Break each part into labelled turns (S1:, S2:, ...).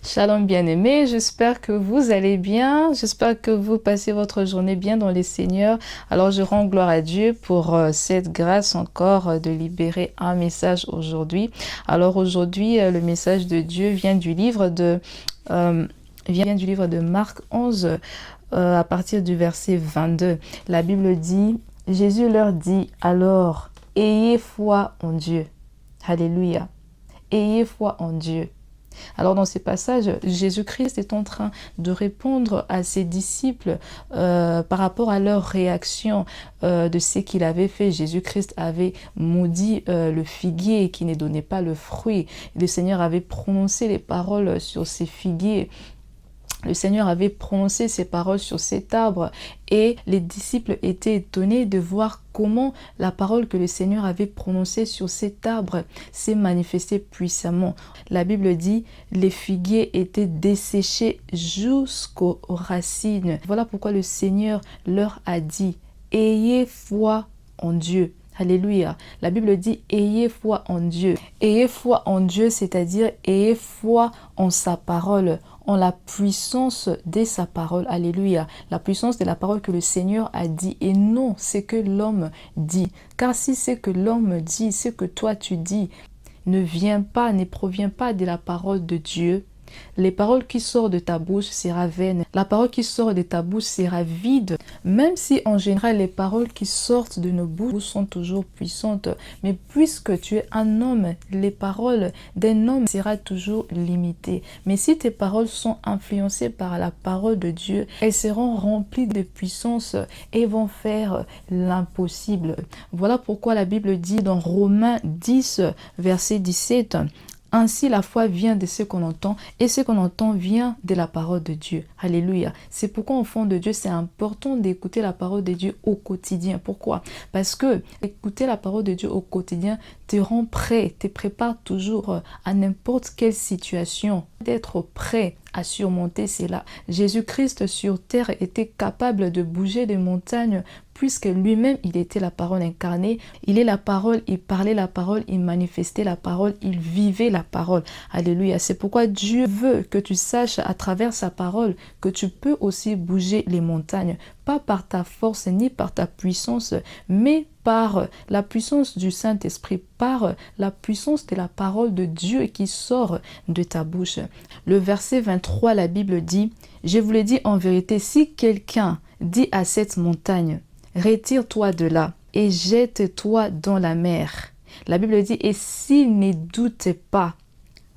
S1: Shalom bien-aimés, j'espère que vous allez bien, j'espère que vous passez votre journée bien dans les Seigneurs. Alors je rends gloire à Dieu pour cette grâce encore de libérer un message aujourd'hui. Alors aujourd'hui, le message de Dieu vient du livre de Marc 11 à partir du verset 22. La Bible dit, Jésus leur dit alors, ayez foi en Dieu. Alléluia. Ayez foi en Dieu. Alors dans ces passages, Jésus-Christ est en train de répondre à ses disciples par rapport à leur réaction de ce qu'il avait fait. Jésus-Christ avait maudit le figuier qui ne donnait pas le fruit. Le Seigneur avait prononcé les paroles sur ces figuiers. Le Seigneur avait prononcé ces paroles sur cet arbre et les disciples étaient étonnés de voir comment la parole que le Seigneur avait prononcée sur cet arbre s'est manifestée puissamment. La Bible dit, les figuiers étaient desséchés jusqu'aux racines. Voilà pourquoi le Seigneur leur a dit, ayez foi en Dieu. Alléluia. La Bible dit, ayez foi en Dieu. Ayez foi en Dieu, c'est-à-dire ayez foi en sa parole, en la puissance de sa parole. Alléluia. La puissance de la parole que le Seigneur a dit et non ce que l'homme dit. Car si ce que l'homme dit, ce que toi tu dis, ne provient pas de la parole de Dieu, les paroles qui sortent de ta bouche sera vaine. La parole qui sort de ta bouche sera vide. Même si en général les paroles qui sortent de nos bouches sont toujours puissantes. Mais puisque tu es un homme, les paroles d'un homme seront toujours limitées. Mais si tes paroles sont influencées par la parole de Dieu, elles seront remplies de puissance et vont faire l'impossible. Voilà pourquoi la Bible dit dans Romains 10, verset 17, ainsi, la foi vient de ce qu'on entend et ce qu'on entend vient de la parole de Dieu. Alléluia. C'est pourquoi, au fond de Dieu, c'est important d'écouter la parole de Dieu au quotidien. Pourquoi? Parce que écouter la parole de Dieu au quotidien te rend prêt, te prépare toujours à n'importe quelle situation. D'être prêt à surmonter cela. Jésus-Christ sur terre était capable de bouger des montagnes puisque lui-même, il était la parole incarnée. Il est la parole, il parlait la parole, il manifestait la parole, il vivait la parole. Alléluia. C'est pourquoi Dieu veut que tu saches à travers sa parole que tu peux aussi bouger les montagnes. Pas par ta force ni par ta puissance, mais par la puissance du Saint-Esprit, par la puissance de la parole de Dieu qui sort de ta bouche. Le verset 23, la Bible dit, « Je vous le dis en vérité, si quelqu'un dit à cette montagne, retire-toi de là et jette-toi dans la mer. » La Bible dit, « Et s'il ne doute pas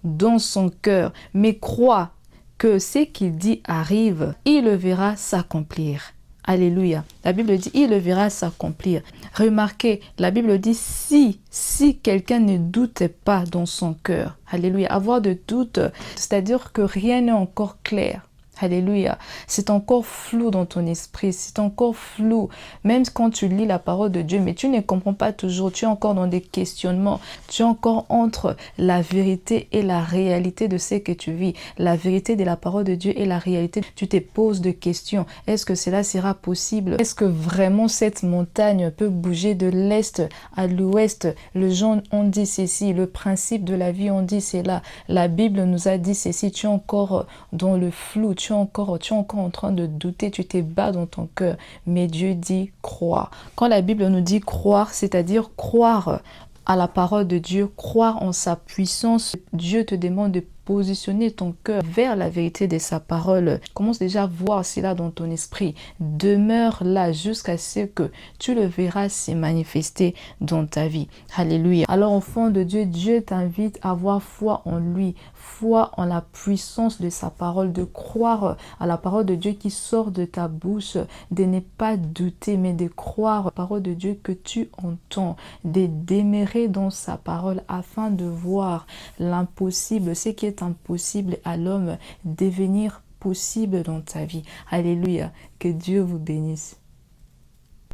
S1: dans son cœur, mais croit que ce qu'il dit arrive, il le verra s'accomplir. » Alléluia. La Bible dit, il le verra s'accomplir. Remarquez, la Bible dit, si quelqu'un ne doute pas dans son cœur. Alléluia. Avoir de doute, c'est-à-dire que rien n'est encore clair. Alléluia. C'est encore flou dans ton esprit, c'est encore flou. Même quand tu lis la parole de Dieu, mais tu ne comprends pas toujours, tu es encore dans des questionnements, tu es encore entre la vérité et la réalité de ce que tu vis. La vérité de la parole de Dieu et la réalité, tu te poses des questions. Est-ce que cela sera possible? Est-ce que vraiment cette montagne peut bouger de l'est à l'ouest? Les gens ont dit ceci, le principe de la vie on dit cela. La Bible nous a dit ceci, tu es encore dans le flou, tu es encore en train de douter, tu t'es bas dans ton cœur. Mais Dieu dit croire. Quand la Bible nous dit croire, c'est-à-dire croire à la parole de Dieu, croire en sa puissance. Dieu te demande de positionner ton cœur vers la vérité de sa parole. Commence déjà à voir cela dans ton esprit. Demeure là jusqu'à ce que tu le verras se manifester dans ta vie. Alléluia. Alors au fond de Dieu, Dieu t'invite à avoir foi en lui, foi en la puissance de sa parole, de croire à la parole de Dieu qui sort de ta bouche, de ne pas douter, mais de croire à la parole de Dieu que tu entends, de demeurer dans sa parole afin de voir l'impossible, ce qui est impossible à l'homme, devenir possible dans ta vie. Alléluia. Que Dieu vous bénisse.